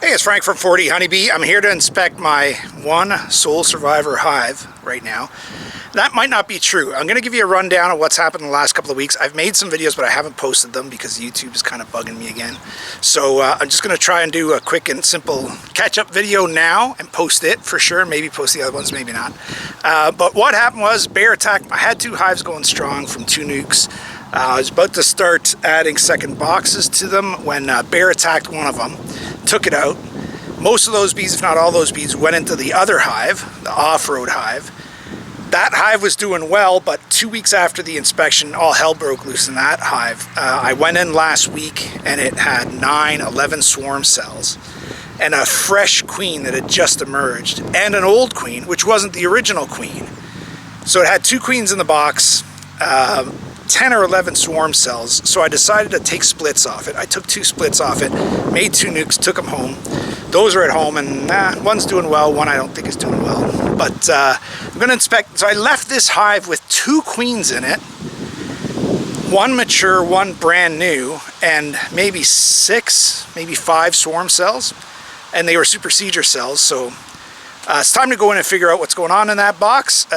Hey, it's Frank from 40 Honeybee. I'm here to inspect my one sole survivor hive right now. That might not be true. I'm going to give you a rundown of what's happened in the last couple of weeks. I've made some videos, but I haven't posted them because YouTube is kind of bugging me again. So I'm just going to try and do a quick and simple catch-up video now and post it for sure. Maybe post the other ones, maybe not. But what happened was bear attack. I had two hives going strong from two nukes. I was about to start adding second boxes to them when bear attacked one of them, took it out. Most of those bees, if not all those bees, went into the other hive, the off-road hive. That hive was doing well, but 2 weeks after the inspection, all hell broke loose in that hive. I went in last week and it had 11 swarm cells and a fresh queen that had just emerged and an old queen, which wasn't the original queen. So it had two queens in the box, 10 or 11 swarm cells. So I decided to take splits off it. I took 2 splits off it, made 2 nukes, took them home. Those are at home, and one's doing well, one I don't think is doing well. But I'm going to inspect. So I left this hive with 2 queens in it, one mature, one brand new, and maybe 6, maybe 5 swarm cells, and they were super seeder cells. So it's time to go in and figure out what's going on in that box.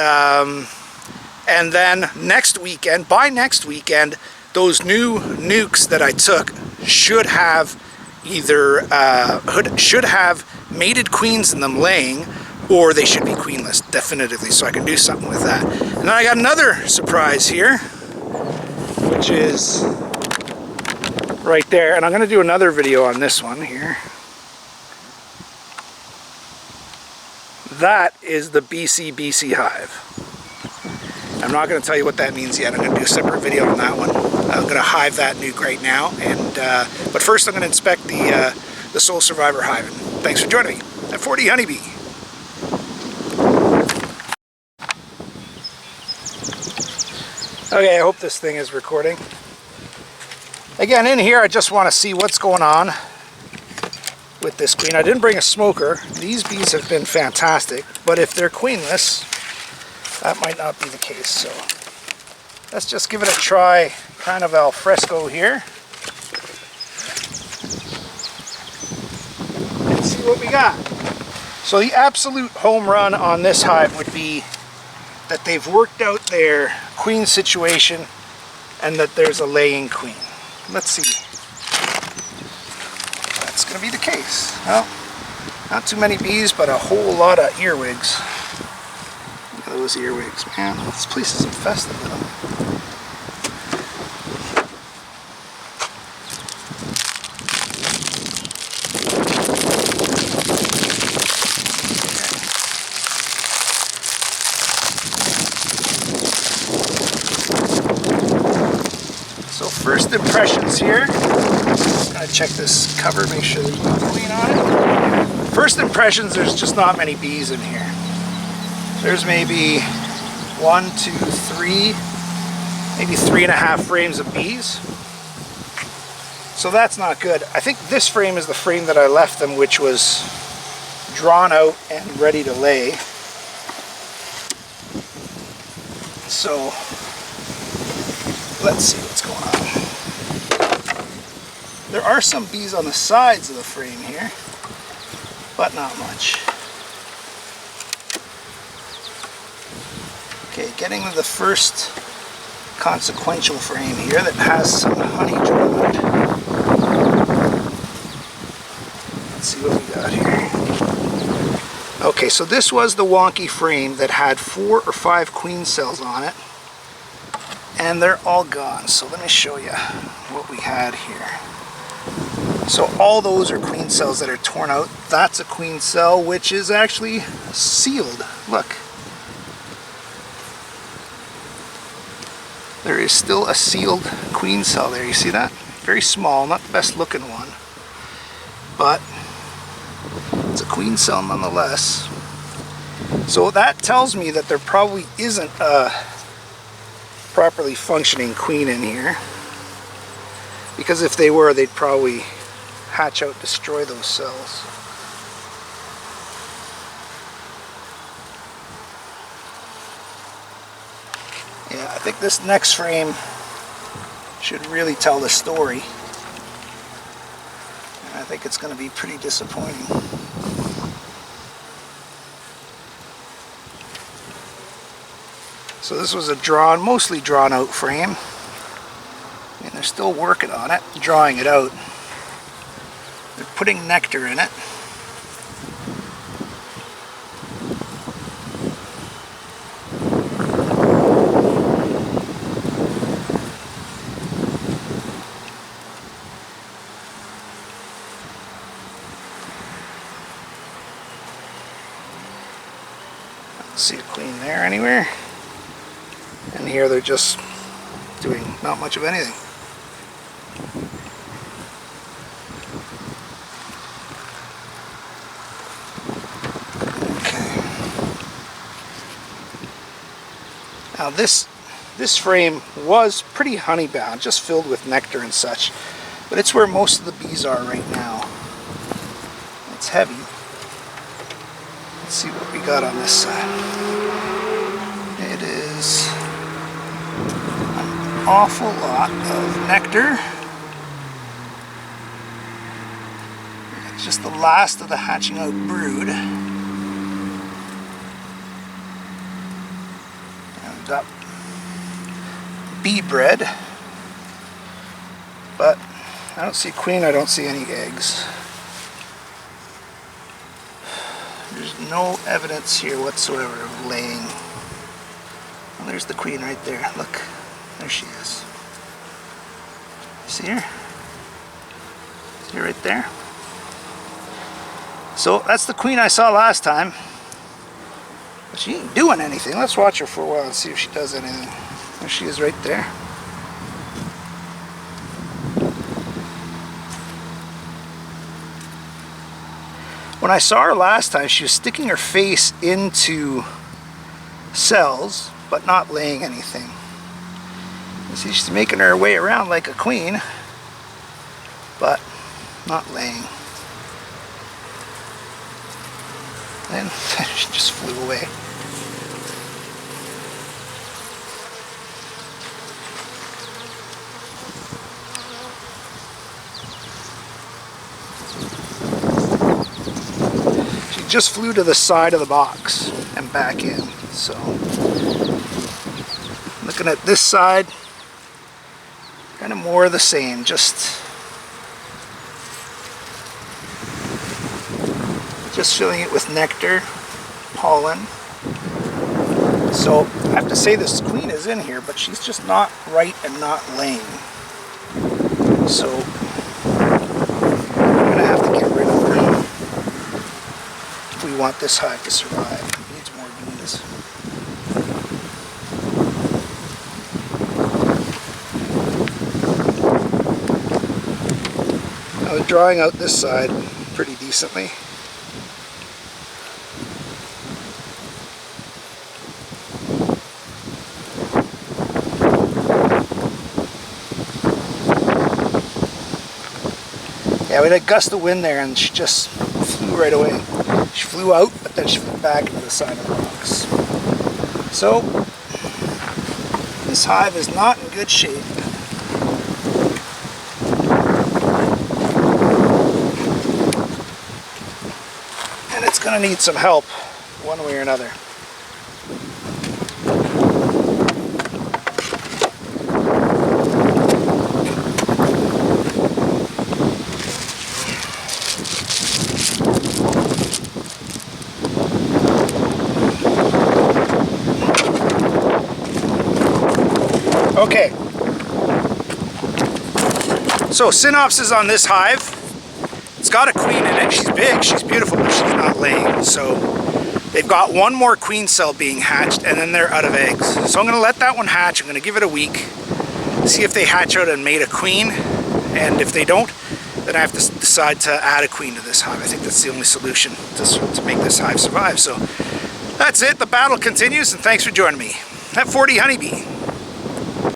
And then next weekend, by next weekend, those new nukes that I took should have either should have mated queens in them laying, or they should be queenless definitively, so I can do something with that. And then I got another surprise here, which is right there, and I'm going to do another video on this one here. That is the BC hive. I'm not going to tell you what that means yet. I'm going to do a separate video on that one. I'm going to hive that nuke right now, and but first I'm going to inspect the Sole Survivor hive. And thanks for joining me at 40 Honeybee. Okay, I hope this thing is recording. Again, in here I just want to see what's going on with this queen. I didn't bring a smoker. These bees have been fantastic, but if they're queenless, that might not be the case. So let's just give it a try, kind of al fresco here, and see what we got. So the absolute home run on this hive would be that they've worked out their queen situation and that there's a laying queen. Let's see. That's going to be the case. Well, not too many bees, but a whole lot of earwigs. Look at those earwigs, man. This place is infested with them. So first impressions here. I'm going to check this cover, make sure there's no queen on it. First impressions, there's just not many bees in here. There's maybe 1, 2, 3, maybe 3.5 frames of bees. So that's not good. I think this frame is the frame that I left them, which was drawn out and ready to lay. So let's see what's going on. There are some bees on the sides of the frame here, but not much. Okay, getting to the first consequential frame here that has some honey drawn out. Let's see what we got here. Okay, so this was the wonky frame that had 4 or 5 queen cells on it, and they're all gone. So let me show you what we had here. So all those are queen cells that are torn out. That's a queen cell which is actually sealed. Look. There is still a sealed queen cell there. You see that? Very small, not the best looking one, but it's a queen cell nonetheless. So that tells me that there probably isn't a properly functioning queen in here, because if they were, they'd probably hatch out, destroy those cells. Yeah, I think this next frame should really tell the story. I think it's going to be pretty disappointing. So this was a mostly drawn out frame. And they're still working on it, drawing it out. They're putting nectar in it. I don't see a queen there anywhere. And here they're just doing not much of anything. Now this frame was pretty honey bound, just filled with nectar and such, but it's where most of the bees are right now. It's heavy. Let's see what we got on this side. It is an awful lot of nectar. It's just the last of the hatching out brood. Up bee bread, but I don't see queen, I don't see any eggs. There's no evidence here whatsoever of laying. Well, there's the queen right there. Look, there she is. See her? See her right there? So that's the queen I saw last time. But she ain't doing anything. Let's watch her for a while and see if she does anything. There she is right there. When I saw her last time, she was sticking her face into cells, but not laying anything. You see, she's making her way around like a queen, but not laying. And she just flew away. She just flew to the side of the box and back in. So, looking at this side, kind of more of the same, just filling it with nectar, pollen. So I have to say this queen is in here, but she's just not right and not laying. So I'm gonna have to get rid of her if we want this hive to survive. It needs more bees. I was drawing out this side pretty decently. Yeah, we had a gust of wind there and she just flew right away. She flew out, but then she flew back into the side of the rocks. So, this hive is not in good shape. And it's going to need some help one way or another. Okay, so synopsis on this hive. It's got a queen in it. She's big, she's beautiful, but she's not laying. So they've got one more queen cell being hatched and then they're out of eggs. So I'm going to let that one hatch. I'm going to give it a week, see if they hatch out and made a queen. And if they don't, then I have to decide to add a queen to this hive. I think that's the only solution to make this hive survive. So that's it. The battle continues, and thanks for joining me. Have 40 honeybee.